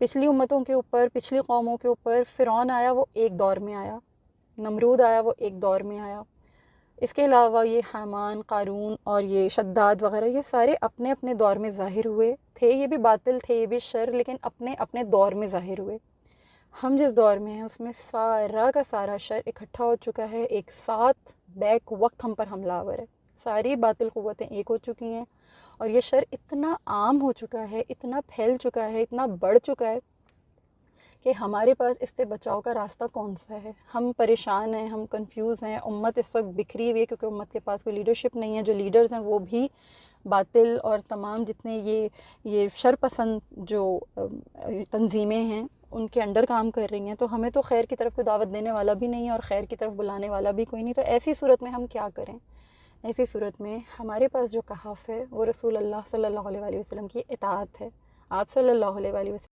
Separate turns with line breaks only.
پچھلی امتوں کے اوپر، پچھلی قوموں کے اوپر فرعون آیا، وہ ایک دور میں آیا، نمرود آیا، وہ ایک دور میں آیا. اس کے علاوہ یہ حامان، قارون اور یہ شداد وغیرہ، یہ سارے اپنے اپنے دور میں ظاہر ہوئے تھے. یہ بھی باطل تھے، یہ بھی شر، لیکن اپنے اپنے دور میں ظاہر ہوئے. ہم جس دور میں ہیں اس میں سارا کا سارا شر اکٹھا ہو چکا ہے، ایک ساتھ بیک وقت ہم پر حملہ آور ہے. ساری باطل قوتیں ایک ہو چکی ہیں، اور یہ شر اتنا عام ہو چکا ہے، اتنا پھیل چکا ہے، اتنا بڑھ چکا ہے کہ ہمارے پاس اس سے بچاؤ کا راستہ کون سا ہے. ہم پریشان ہیں، ہم کنفیوز ہیں. امت اس وقت بکھری ہوئی ہے کیونکہ امت کے پاس کوئی لیڈرشپ نہیں ہے. جو لیڈرز ہیں وہ بھی باطل اور تمام جتنے یہ شر پسند جو تنظیمیں ہیں ان کے انڈر کام کر رہی ہیں. تو ہمیں تو خیر کی طرف کوئی دعوت دینے والا بھی نہیں ہے اور خیر کی طرف بلانے والا بھی کوئی نہیں. تو ایسی صورت میں ہم کیا کریں؟ ایسی صورت میں ہمارے پاس جو کہف ہے وہ رسول اللہ صلی اللہ علیہ وآلہ وسلم کی اطاعت ہے. آپ صلی اللہ علیہ وآلہ وسلم